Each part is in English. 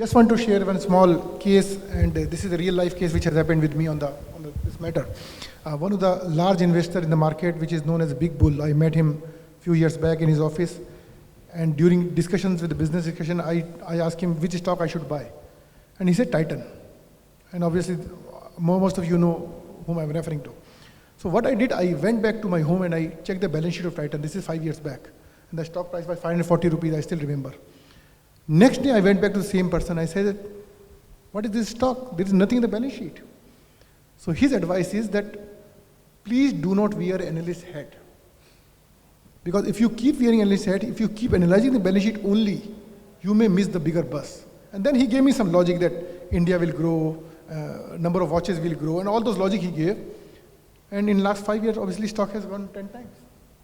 just want to share one small case, and this is a real life case which has happened with me on this matter. One of the large investor in the market, which is known as Big Bull, I met him a few years back in his office, and during discussions with the business discussion, I asked him which stock I should buy. And he said Titan. And obviously, most of you know whom I'm referring to. So what I did, I went back to my home and I checked the balance sheet of Titan. This is 5 years back. And the stock price was 540 rupees, I still remember. Next day, I went back to the same person. I said, what is this stock? There is nothing in the balance sheet. So his advice is that please do not wear analyst hat. Because if you keep wearing analyst hat, if you keep analyzing the balance sheet only, you may miss the bigger bus. And then he gave me some logic that India will grow, number of watches will grow, and all those logic he gave. And in last 5 years, obviously, stock has gone 10 times.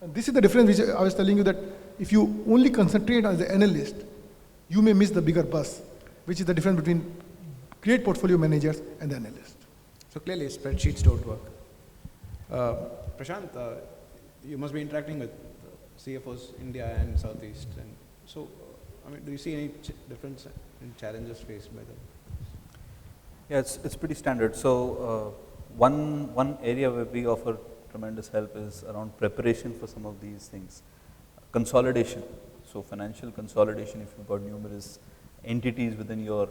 And this is the difference which I was telling you, that if you only concentrate as an analyst, you may miss the bigger bus, which is the difference between great portfolio managers and the analyst. So clearly, spreadsheets don't work. Prashant, you must be interacting with CFOs India and Southeast. And so, I mean, do you see any difference in challenges faced by them? Yeah, it's pretty standard. So one area where we offer tremendous help is around preparation for some of these things. Consolidation. So financial consolidation, if you've got numerous entities within your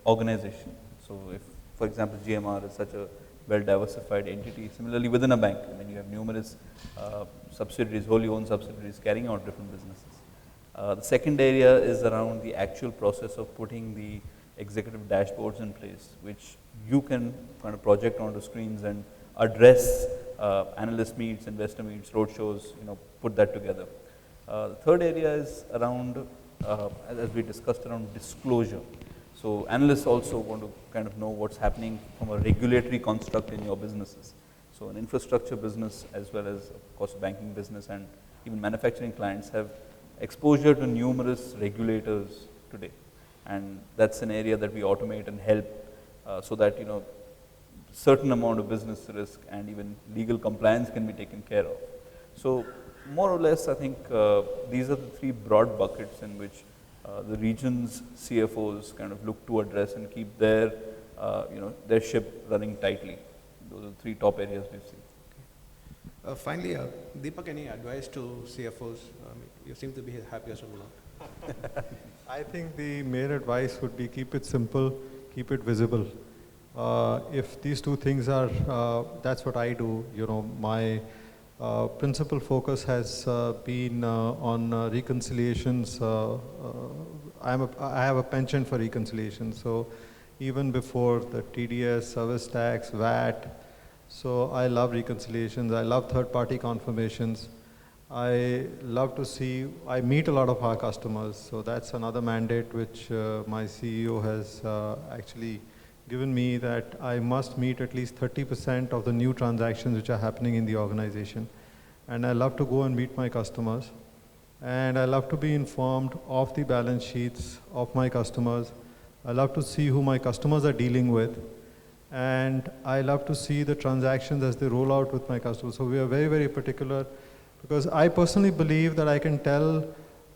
organization. So if, for example, GMR is such a well-diversified entity, similarly within a bank, I mean, you have numerous subsidiaries, wholly owned subsidiaries carrying out different businesses. The second area is around the actual process of putting the executive dashboards in place, which you can kind of project onto screens and address analyst meets, investor meets, roadshows, put that together. The third area is around, as we discussed, around disclosure. So analysts also want to kind of know what's happening from a regulatory construct in your businesses. So an infrastructure business, as well as, of course, banking business and even manufacturing clients have exposure to numerous regulators today. And that's an area that we automate and help so that, certain amount of business risk and even legal compliance can be taken care of. So more or less, I think these are the three broad buckets in which the region's CFOs kind of look to address and keep their, their ship running tightly. Those are the three top areas we've seen. Finally, Deepak, any advice to CFOs? You seem to be happiest of lot. I think the main advice would be keep it simple, keep it visible. If these two things are, that's what I do. My principal focus has been on reconciliations. I have a penchant for reconciliation. So even before the TDS, service tax, VAT, so I love reconciliations. I love third-party confirmations. I love to see, I meet a lot of our customers. So that's another mandate which my CEO has actually given me, that I must meet at least 30% of the new transactions which are happening in the organization. And I love to go and meet my customers. And I love to be informed of the balance sheets of my customers. I love to see who my customers are dealing with. And I love to see the transactions as they roll out with my customers. So we are very, very particular, because I personally believe that I can tell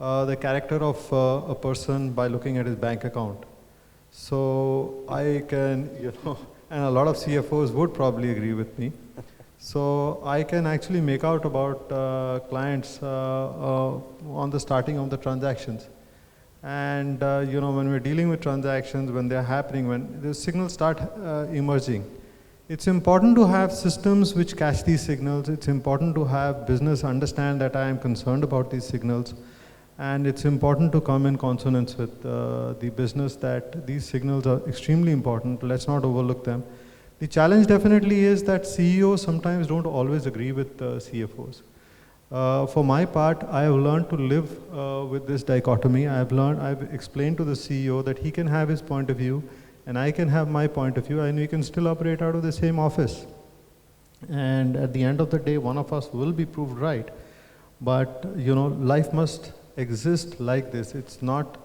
the character of a person by looking at his bank account. So I can, and a lot of CFOs would probably agree with me. So I can actually make out about clients on the starting of the transactions. And when we're dealing with transactions, when they're happening, when the signals start emerging, it's important to have systems which catch these signals. It's important to have business understand that I am concerned about these signals. And it's important to come in consonance with the business that these signals are extremely important. Let's not overlook them. The challenge definitely is that CEOs sometimes don't always agree with CFOs. For my part, I have learned to live with this dichotomy. I've explained to the CEO that he can have his point of view and I can have my point of view, and we can still operate out of the same office. And at the end of the day, one of us will be proved right. But, life must exist like this. It's not,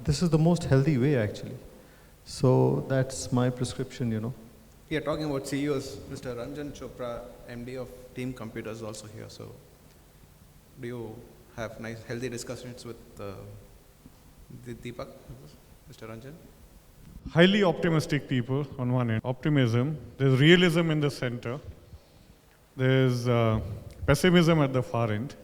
this is the most healthy way actually. So that's my prescription, Yeah, talking about CEOs, Mr. Ranjan Chopra, MD of Team Computer is also here. So do you have nice, healthy discussions with Deepak? Mr. Ranjan? Highly optimistic people on one end, optimism. There's realism in the center. There's pessimism at the far end.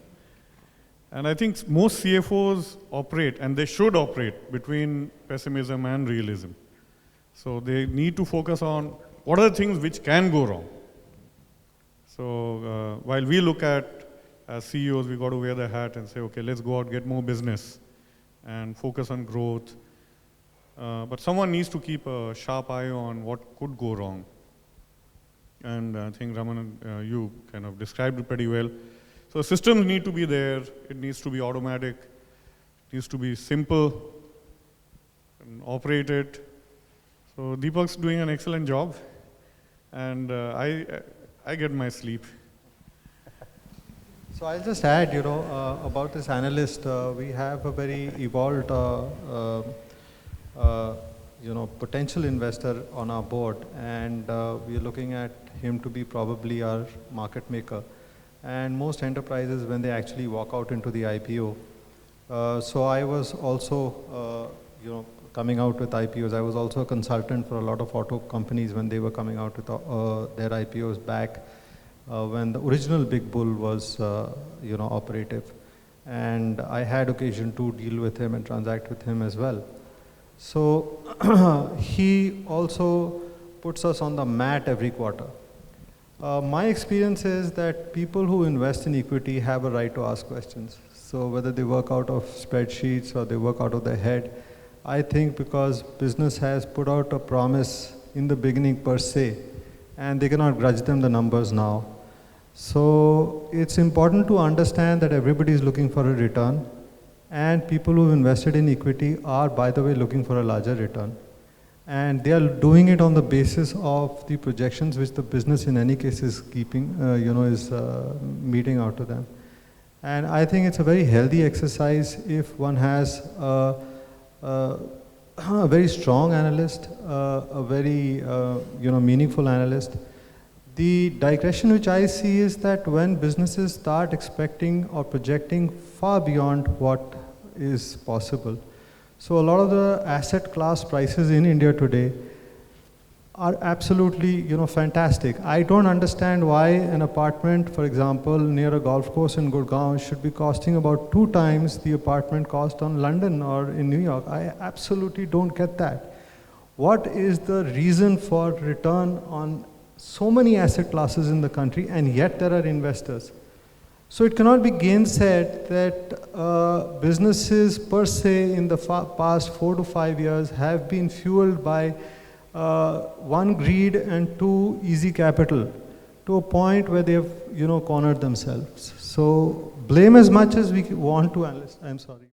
And I think most CFOs operate, and they should operate, between pessimism and realism. So they need to focus on what are the things which can go wrong. So while we look at, as CEOs, we got to wear the hat and say, okay, let's go out, get more business, and focus on growth. But someone needs to keep a sharp eye on what could go wrong. And I think Raman, you kind of described it pretty well. So systems need to be there, it needs to be automatic, it needs to be simple, and operated. So Deepak's doing an excellent job, and I get my sleep. So I'll just add, about this analyst, we have a very evolved, potential investor on our board, and we are looking at him to be probably our market maker. And most enterprises, when they actually walk out into the IPO, so I was also, coming out with IPOs. I was also a consultant for a lot of auto companies when they were coming out with their IPOs back when the original Big Bull was, operative. And I had occasion to deal with him and transact with him as well. So he also puts us on the mat every quarter. My experience is that people who invest in equity have a right to ask questions. So whether they work out of spreadsheets or they work out of their head, I think because business has put out a promise in the beginning per se, and they cannot grudge them the numbers now. So it's important to understand that everybody is looking for a return, and people who have invested in equity are, by the way, looking for a larger return. And they are doing it on the basis of the projections which the business in any case is keeping, meeting out to them. And I think it's a very healthy exercise if one has a very strong analyst, a very meaningful analyst. The digression which I see is that when businesses start expecting or projecting far beyond what is possible, so a lot of the asset class prices in India today are absolutely, fantastic. I don't understand why an apartment, for example, near a golf course in Gurgaon should be costing about 2 times the apartment cost on London or in New York. I absolutely don't get that. What is the reason for return on so many asset classes in the country, and yet there are investors? So it cannot be gainsaid that businesses per se in the past 4 to 5 years have been fueled by 1, greed, and 2, easy capital, to a point where they have cornered themselves. So blame as much as we want to analysts. I'm sorry.